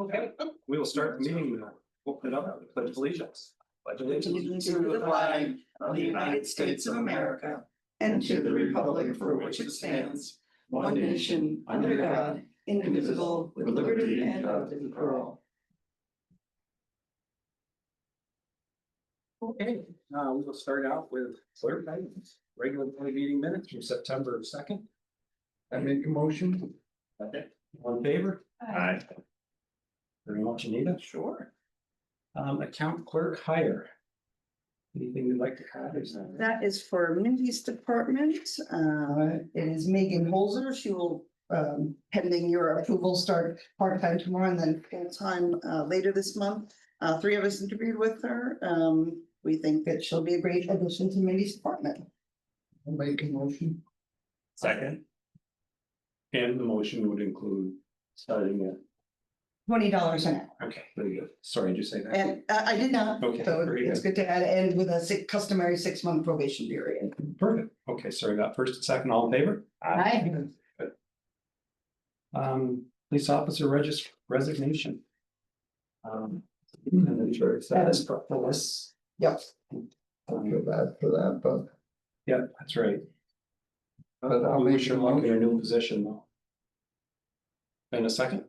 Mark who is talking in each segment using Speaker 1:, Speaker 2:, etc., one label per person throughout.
Speaker 1: Okay, we will start the meeting. Open it up, pledge allegiance. Pledge allegiance
Speaker 2: To the flag of the United States of America and to the republic for which it stands, one nation, under God, indivisible, with liberty and justice for all.
Speaker 1: Okay, we will start out with clerk items, regular board meeting minutes from September 2nd.
Speaker 3: I make a motion.
Speaker 1: Okay, all in favor?
Speaker 2: Aye.
Speaker 1: Very much, Anita. Sure. Account clerk hire. Anything you'd like to add? Is that-
Speaker 2: That is for Mindy's department. It is Megan Holzer. She will, pending your approval, start part-time tomorrow and then full-time later this month. Three of us interviewed with her. We think that she'll be a great addition to Mindy's department.
Speaker 3: I'll make a motion.
Speaker 1: Second. And the motion would include starting at,
Speaker 2: $20 an hour.
Speaker 1: okay, very good. Sorry, did you say that?
Speaker 2: And I did not,
Speaker 1: Okay,
Speaker 2: so
Speaker 1: very
Speaker 2: it's good to add, and with a customary 6-month probation period.
Speaker 1: Perfect. Okay, so I got first and second, all in favor?
Speaker 2: Aye.
Speaker 1: Good. Police officer resignation. And then sure, status for this.
Speaker 2: Yep.
Speaker 3: I feel bad for that, but
Speaker 1: Yeah, that's right.
Speaker 3: But I'll
Speaker 1: We
Speaker 3: make
Speaker 1: should
Speaker 3: a
Speaker 1: look at
Speaker 3: motion.
Speaker 1: a new position though. In a second?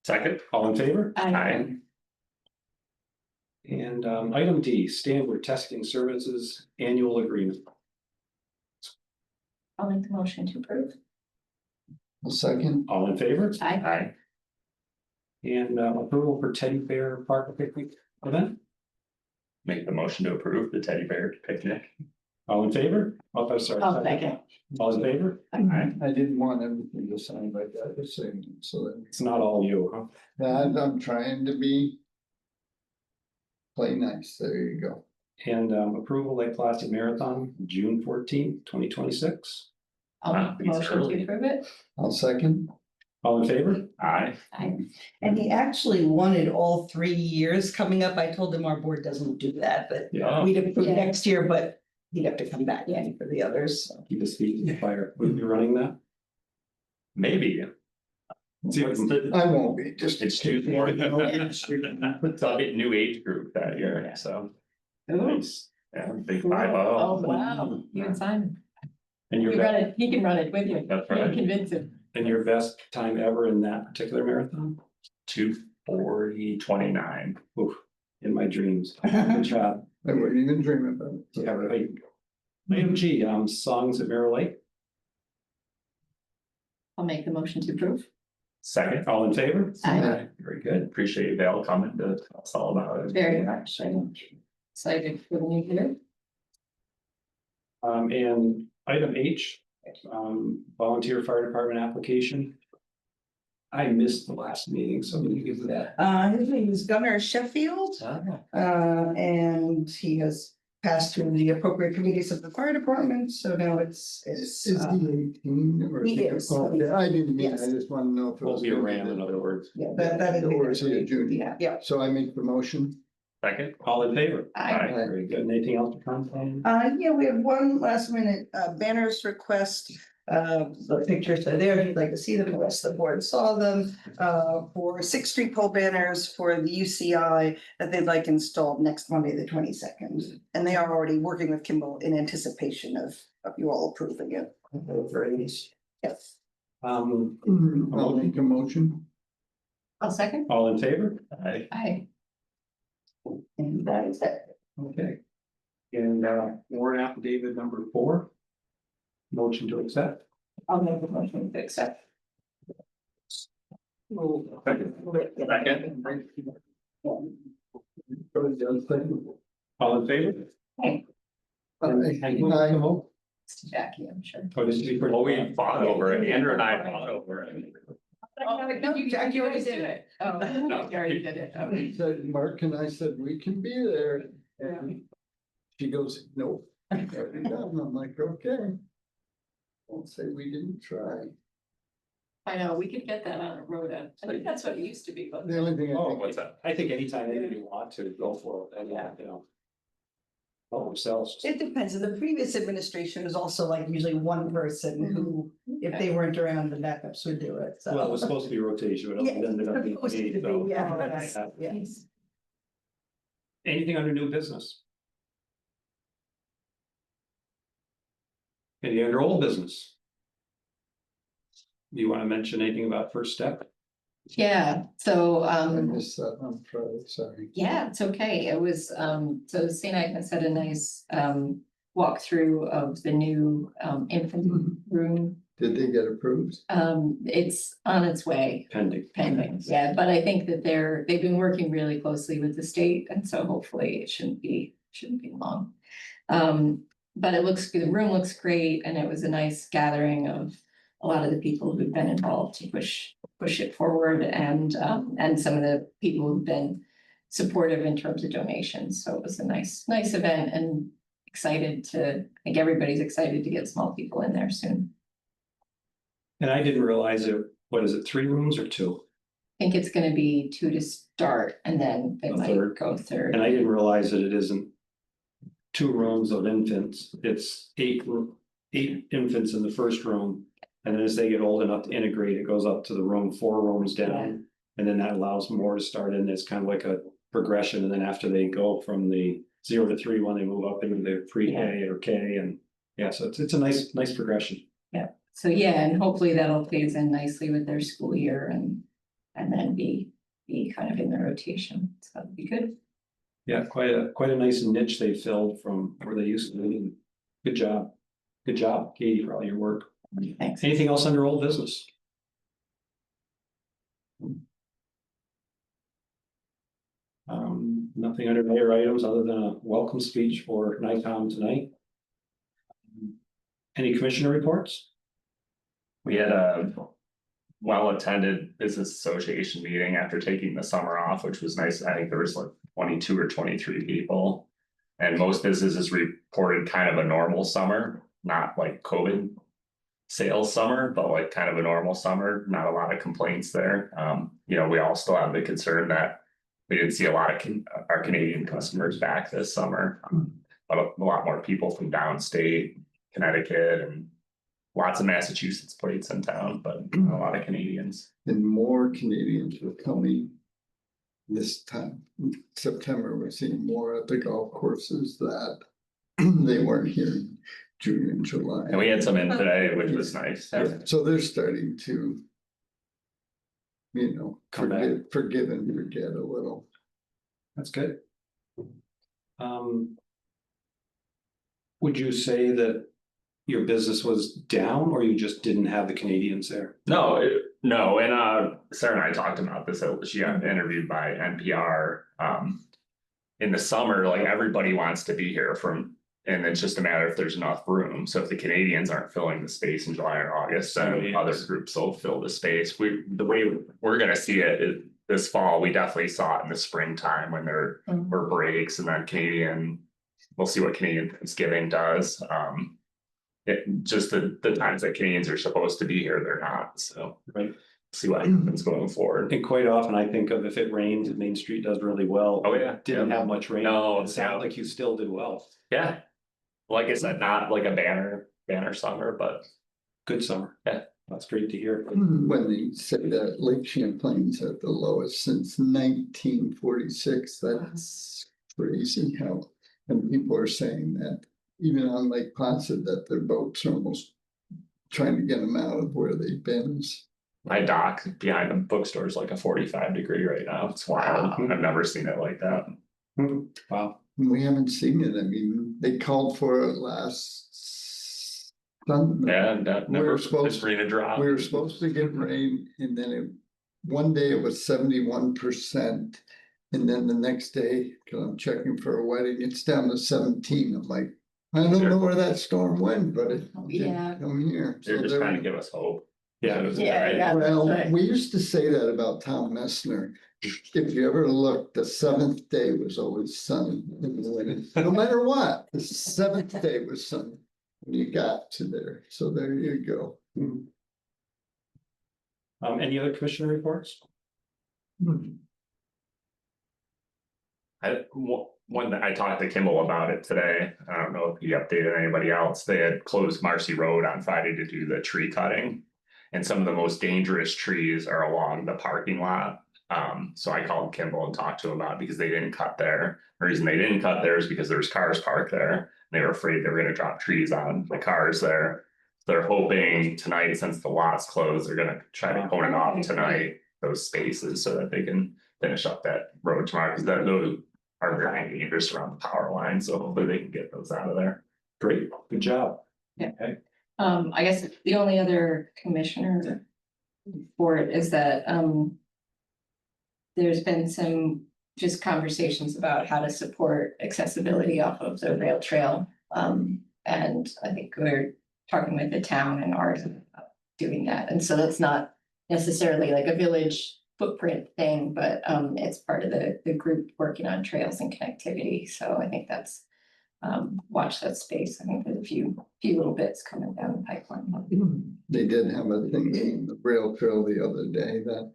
Speaker 1: Second, all in favor?
Speaker 2: Aye.
Speaker 1: And item D, Stanford Testing Services Annual Agreement.
Speaker 4: I'll make the motion to approve.
Speaker 3: a second.
Speaker 1: All in favor?
Speaker 4: Aye.
Speaker 1: And approval for teddy bear park picnic event.
Speaker 5: Make the motion to approve the teddy bear picnic.
Speaker 1: All in favor? Oh, I'm sorry.
Speaker 4: I'll second.
Speaker 1: All in favor?
Speaker 3: I didn't want everything to sound like that, the same, so that
Speaker 1: It's not all you, huh?
Speaker 3: I'm trying to be. Play nice, there you go.
Speaker 1: And approval Lake Placid Marathon, June 14th, 2026.
Speaker 4: I'll make the
Speaker 5: Wow,
Speaker 4: motion
Speaker 5: early.
Speaker 4: to approve it.
Speaker 3: I'll second.
Speaker 1: All in favor?
Speaker 5: Aye.
Speaker 4: Aye.
Speaker 2: And he actually wanted all 3 years coming up. I told him our board doesn't do that, but
Speaker 1: Yeah.
Speaker 2: we'd approve
Speaker 4: Yeah.
Speaker 2: next year, but he'd have to come back in for the others. So.
Speaker 1: Keep his feet in the fire. Will you be running that?
Speaker 5: Maybe.
Speaker 1: See if we can-
Speaker 3: I won't be, just.
Speaker 5: It's too. It's a bit new age group that year, so. Nice. Yeah, big
Speaker 4: Cool.
Speaker 5: 5-0.
Speaker 4: Oh, wow. You and Simon.
Speaker 1: And your,
Speaker 4: You run it, he can run it with you.
Speaker 5: That's
Speaker 4: You can
Speaker 5: right.
Speaker 4: convince him.
Speaker 1: and your best time ever in that particular marathon?
Speaker 5: 2:40:29.
Speaker 1: Oof, in my dreams. Good job.
Speaker 3: I wouldn't even dream about it.
Speaker 1: Yeah, right. Item G, songs at Mirror Lake.
Speaker 4: I'll make the motion to approve.
Speaker 5: Second,
Speaker 1: All in favor?
Speaker 4: Aye.
Speaker 1: Very good.
Speaker 5: appreciate Val coming to tell us all about it.
Speaker 4: Very much. I'm excited for the new year.
Speaker 1: And item H, volunteer fire department application. I missed the last meeting, so I'm gonna give you that.
Speaker 2: His name is Gunnar Sheffield, and he has passed through the appropriate committees of the fire department, so now it's.
Speaker 3: Is he 18 or?
Speaker 2: He is.
Speaker 3: Oh, yeah, I didn't mean, I
Speaker 2: Yes.
Speaker 3: just want to know if it
Speaker 1: Will
Speaker 3: was.
Speaker 1: be a ram, in other words.
Speaker 2: Yeah, that is.
Speaker 3: Or is he a junior?
Speaker 2: Yeah.
Speaker 3: So I make the motion.
Speaker 5: Second,
Speaker 1: All in favor?
Speaker 4: Aye.
Speaker 1: Very good. Anything else to come from?
Speaker 2: Yeah, we have one last minute banners request. The pictures are there. If you'd like to see them, the rest of the board saw them. For 6th Street pole banners for the UCI that they'd like installed next Monday, the 22nd. And they are already working with Kimball in anticipation of you all approving it. Yes.
Speaker 3: I'll make a motion.
Speaker 4: I'll second.
Speaker 1: All in favor?
Speaker 5: aye.
Speaker 4: Aye.
Speaker 2: And that is it.
Speaker 1: Okay. And warrant affidavit number 4. Motion to accept.
Speaker 4: I'll make the motion to accept.
Speaker 5: Second.
Speaker 1: All in favor?
Speaker 4: Hey,
Speaker 3: Aye.
Speaker 4: it's to Jackie, I'm sure.
Speaker 1: Oh, this is for.
Speaker 5: Oh, we fought over it. Andrew and I fought over it.
Speaker 4: No, you already did it. Oh, no, you already did it. Oh.
Speaker 3: He said, Mark and I said, we can be there. And she goes, no. Already done. I'm like, okay. Won't say we didn't try.
Speaker 4: I know, we could get that on a rota. I think that's what it used to be, but.
Speaker 3: The only thing I
Speaker 1: Oh,
Speaker 3: think.
Speaker 1: what's that? I think anytime you want to go for it, and yeah, you know. all themselves.
Speaker 2: It depends. In the previous administration was also like usually one person who, if they weren't around, the backups would do it, so.
Speaker 1: Well, it was supposed to be rotation, but
Speaker 2: Yeah,
Speaker 1: it ended up being
Speaker 2: supposed to
Speaker 1: me,
Speaker 2: be,
Speaker 1: so.
Speaker 2: yeah, yes.
Speaker 1: Anything under new business? Any under old business? Do you want to mention anything about First Step?
Speaker 4: Yeah, so,
Speaker 3: I missed that on Friday, sorry.
Speaker 4: yeah, it's okay. It was, so St. Agnes had a nice, walkthrough of the new, infant room.
Speaker 3: Did they get approved?
Speaker 4: It's on its way.
Speaker 1: Pending.
Speaker 4: Pending, yeah, but I think that they've been working really closely with the state, and so hopefully it shouldn't be long. But it looks good, the room looks great, and it was a nice gathering of a lot of the people who've been involved to push it forward, and some of the people who've been supportive in terms of donations, so it was a nice event, and I think everybody's excited to get small people in there soon.
Speaker 1: And I didn't realize it, what is it, 3 rooms or 2?
Speaker 4: I think it's gonna be 2 to start, and then they
Speaker 1: A
Speaker 4: might
Speaker 1: third.
Speaker 4: go third.
Speaker 1: And I didn't realize that it isn't 2 rooms of infants, it's 8 infants in the first room. And then as they get old enough to integrate, it goes up to the room 4 rooms down. And then that allows more to start in, it's kind of like a progression, and then after they go from the 0 to 3, when they move up into the pre-K or K, and yeah, so it's a nice progression.
Speaker 4: So, yeah, and hopefully that'll phase in nicely with their school year, and then be kind of in the rotation, so that'd be good.
Speaker 1: Yeah, quite a nice niche they filled from where they used to be. Good job, Katie, for all your work.
Speaker 4: Thanks.
Speaker 1: Anything else under old business? Nothing under mayor items other than a welcome speech for NICOM tonight. Any commissioner reports?
Speaker 5: We had a well-attended business association meeting after taking the summer off, which was nice. I think there was like 22 or 23 people. And most businesses reported kind of a normal summer, not like COVID sales summer, but like kind of a normal summer, not a lot of complaints there. We all still have the concern that we didn't see a lot of our Canadian customers back this summer. But a lot more people from downstate, Connecticut, and lots of Massachusetts plates in town, but a lot of Canadians.
Speaker 3: And more Canadians were coming this time. September, we're seeing more at the golf courses that they weren't here in June and July.
Speaker 5: And we had some in today, which was nice.
Speaker 3: Yeah, so they're starting to,
Speaker 1: Come back.
Speaker 3: forgive and forget a little.
Speaker 1: That's good. Would you say that your business was down, or you just didn't have the Canadians there?
Speaker 5: No, and Sarah and I talked about this. She got interviewed by NPR. In the summer, like everybody wants to be here and it's just a matter if there's enough room. So if the Canadians aren't filling the space in July or August, then other groups will fill the space. The way we're gonna see it is this fall. We definitely saw it in the springtime when there were breaks, and then we'll see what Canadian Thanksgiving does. Just the times that Canadians are supposed to be here, they're not, so.
Speaker 1: Right.
Speaker 5: See what happens going forward.
Speaker 1: And quite often I think of if it rains, Main Street does really well.
Speaker 5: Oh, yeah.
Speaker 1: Didn't have much rain.
Speaker 5: No,
Speaker 1: It sounded like you still did well.
Speaker 5: Yeah. Like I said, not like a banner summer, but
Speaker 1: Good summer.
Speaker 5: Yeah.
Speaker 1: That's great to hear.
Speaker 3: When they say that Lake Champlain's at the lowest since 1946, that's crazy how, and people are saying that even on Lake Placid, that their boats are almost trying to get them out of where they've been.
Speaker 5: my dock behind the bookstore is like a 45-degree right now. It's wild. I've never seen it like that.
Speaker 1: Wow.
Speaker 3: We haven't seen it. I mean, they called for it last Sunday.
Speaker 5: Yeah, and that
Speaker 3: We
Speaker 5: never
Speaker 3: were supposed-
Speaker 5: it's green to drop.
Speaker 3: We were supposed to get rain and then one day it was 71%. And then the next day, cause I'm checking for a wedding, it's down to 17. I'm like, I don't know where that storm went, but it
Speaker 4: Yeah.
Speaker 3: didn't come here.
Speaker 5: They're
Speaker 3: So
Speaker 5: just
Speaker 3: there-
Speaker 5: trying to give us hope.
Speaker 1: Yeah.
Speaker 4: Yeah.
Speaker 3: Well,
Speaker 4: right.
Speaker 3: we used to say that about Tom Messner. If you ever look, the 7th day was always sunny. No matter what, the 7th day was sunny when you got to there. So there you go.
Speaker 1: Any other commissioner reports?
Speaker 5: When I talked to Kimball about it today, I don't know if he updated anybody else, they had closed Marcy Road on Friday to do the tree cutting. And some of the most dangerous trees are along the parking lot. So I called Kimball and talked to him about it because they didn't cut there. The reason they didn't cut there is because there's cars parked there. They were afraid they were gonna drop trees on the cars there. They're hoping tonight, since the lot's closed, they're gonna try to cone it off tonight, those spaces, so that they can finish up that road tomorrow, because those are very dangerous around the power line, so hopefully they can get those out of there.
Speaker 1: Great, good job.
Speaker 4: I guess the only other commissioner for it is that, there's been some just conversations about how to support accessibility off of the rail trail. And I think we're talking with the town and ours about doing that. And so that's not necessarily like a village footprint thing, but, it's part of the group working on trails and connectivity. So I think that's, watch that space. I think there's a few little bits coming down the pipeline.
Speaker 3: They did have a thing on the rail trail the other day that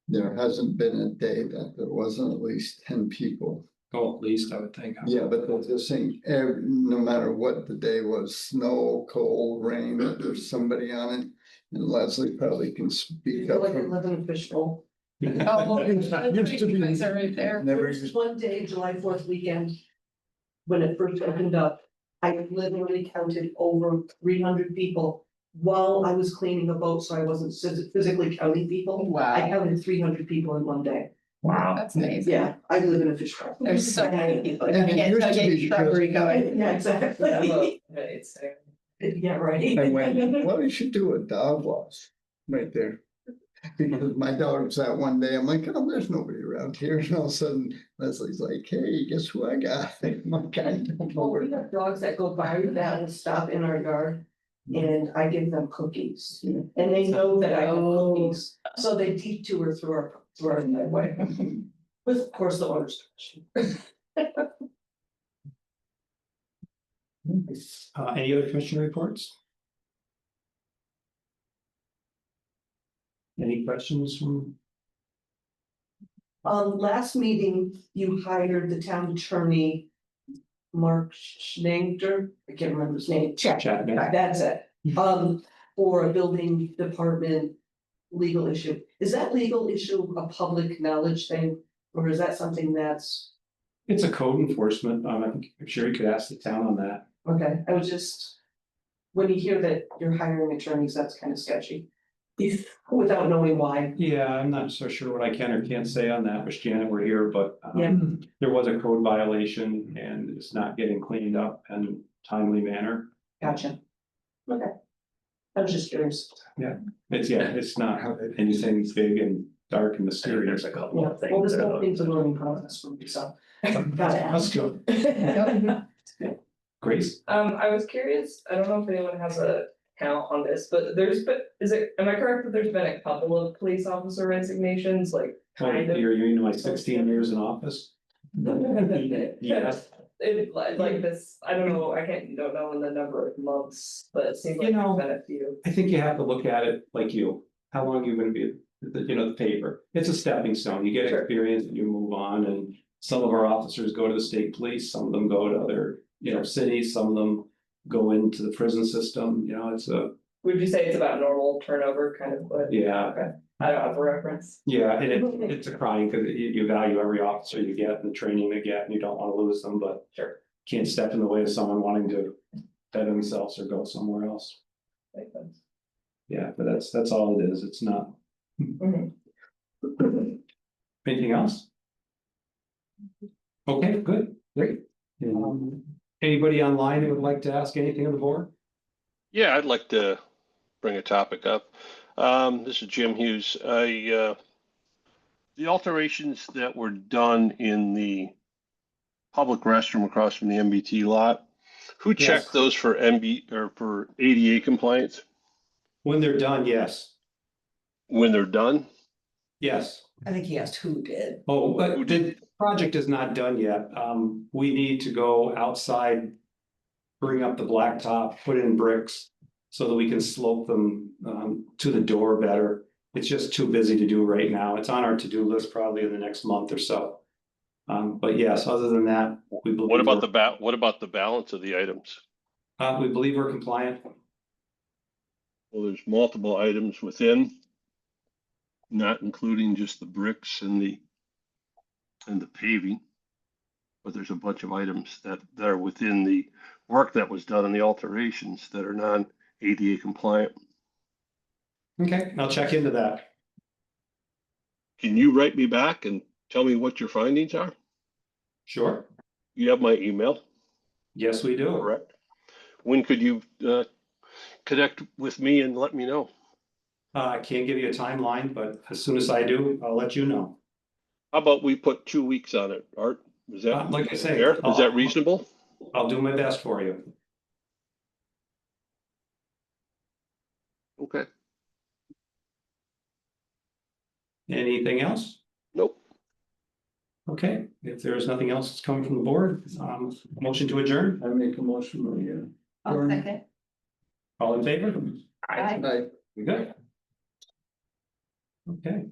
Speaker 3: there hasn't been a day that there wasn't at least 10 people.
Speaker 1: Oh, at least I would think.
Speaker 3: Yeah, but they're just saying, no matter what the day was, snow, cold, rain, that there's somebody on it. And Leslie probably can speak up.
Speaker 2: Like
Speaker 3: from-
Speaker 2: 11 official.
Speaker 4: Oh,
Speaker 3: Used to be-
Speaker 4: you guys are right there.
Speaker 3: Never
Speaker 2: There was
Speaker 3: used,
Speaker 2: one day, July 4th weekend. When it first opened up, I literally counted over 300 people while I was cleaning a boat, so I wasn't physically counting people. I
Speaker 4: Wow,
Speaker 2: counted 300 people in one day.
Speaker 5: Wow.
Speaker 4: that's amazing.
Speaker 2: Yeah, I live in a fish farm.
Speaker 4: There's so many people.
Speaker 3: And it used to be
Speaker 4: Shrubbery going.
Speaker 2: Yeah, exactly. Yeah, right.
Speaker 3: I went, well, you should do a dog wash right there. Because my dog was out one day, I'm like, oh, there's nobody around here, and all of a sudden Leslie's like, hey, guess who I got? My guy.
Speaker 2: Well, we have dogs that go by that will stop in our yard. And I give them cookies, and they know that I have
Speaker 4: Oh.
Speaker 2: cookies, so they detour through our driveway. With, of course, the owner's discretion.
Speaker 1: Any other commissioner reports? Any questions from?
Speaker 2: Last meeting, you hired the town attorney. Mark Schneider, I can't remember his name.
Speaker 1: Chapman.
Speaker 2: That's it, for a building department legal issue. Is that legal issue a public knowledge thing, or is that something that's,
Speaker 1: It's a code enforcement. I'm sure you could ask the town on that.
Speaker 2: okay, I was just. When you hear that you're hiring attorneys, that's kind of sketchy. Without knowing why.
Speaker 1: Yeah, I'm not so sure what I can or can't say on that. Wish Janet were here, but
Speaker 2: Yeah.
Speaker 1: there was a code violation and it's not getting cleaned up in timely manner.
Speaker 2: Gotcha. Okay. I was just curious.
Speaker 1: It's not anything big and dark and mysterious.
Speaker 5: There's a couple
Speaker 2: Yeah,
Speaker 5: of things.
Speaker 2: well, this whole
Speaker 5: that-
Speaker 2: thing's a learning process for me, so. Gotta
Speaker 1: That's
Speaker 2: ask.
Speaker 1: good. Grace?
Speaker 6: I was curious, I don't know if anyone has a count on this, but am I correct that there's been a couple of police officer resignations, like kind of?
Speaker 1: You're in like 16 years in office? Yes.
Speaker 6: It like this, I don't know, I don't know in the number of months, but it seems like
Speaker 1: You know,
Speaker 6: there's been a few.
Speaker 1: I think you have to look at it like you, how long you're gonna be, the paper, it's a stepping stone, you get
Speaker 6: Sure.
Speaker 1: experience and you move on, and. Some of our officers go to the state police, some of them go to other, cities, some of them go into the prison system, it's
Speaker 6: Would you say it's about normal turnover kind of, but
Speaker 1: yeah.
Speaker 6: okay, I don't have a reference.
Speaker 1: Yeah, and it's a crime, cause you value every officer you get and the training they get, and you don't wanna lose them, but.
Speaker 6: Sure.
Speaker 1: Can't step in the way of someone wanting to better themselves or go somewhere else,
Speaker 6: Makes sense.
Speaker 1: yeah, but that's all it is, it's not.
Speaker 6: Mhm.
Speaker 1: Anything else? Okay, good, great. Anybody online who would like to ask anything of the board?
Speaker 7: Yeah, I'd like to bring a topic up. This is Jim Hughes. The alterations that were done in the public restroom across from the MBT lot, who
Speaker 1: Yes.
Speaker 7: checked those for for ADA compliance
Speaker 1: When they're done, yes,
Speaker 7: when they're done?
Speaker 1: yes.
Speaker 2: I think he asked who did.
Speaker 1: Oh,
Speaker 7: Who
Speaker 1: but the project is not done yet. We need to go outside. Bring up the blacktop, put in bricks so that we can slope them to the door better. It's just too busy to do right now. It's on our to-do list probably in the next month or so. But yes, other than that, we believe.
Speaker 7: What about what about the balance of the items?
Speaker 1: We believe we're compliant.
Speaker 7: Well, there's multiple items within. Not including just the bricks and the paving. But there's a bunch of items that are within the work that was done and the alterations that are non-ADA compliant.
Speaker 1: Okay, I'll check into that.
Speaker 7: Can you write me back and tell me what your findings are?
Speaker 1: Sure.
Speaker 7: You have my email,
Speaker 1: Yes, we do.
Speaker 7: correct? When could you connect with me and let me know?
Speaker 1: I can't give you a timeline, but as soon as I do, I'll let you know.
Speaker 7: How about we put 2 weeks on it, Art? Is that
Speaker 1: Like I say,
Speaker 7: fair? Is that reasonable?
Speaker 1: I'll do my best for you.
Speaker 7: Okay.
Speaker 1: Anything else?
Speaker 7: Nope.
Speaker 1: Okay, if there's nothing else that's coming from the board, motion to adjourn,
Speaker 3: I make a motion, yeah.
Speaker 4: I'll second.
Speaker 1: all in favor?
Speaker 4: Aye.
Speaker 3: Aye.
Speaker 1: We good? Okay.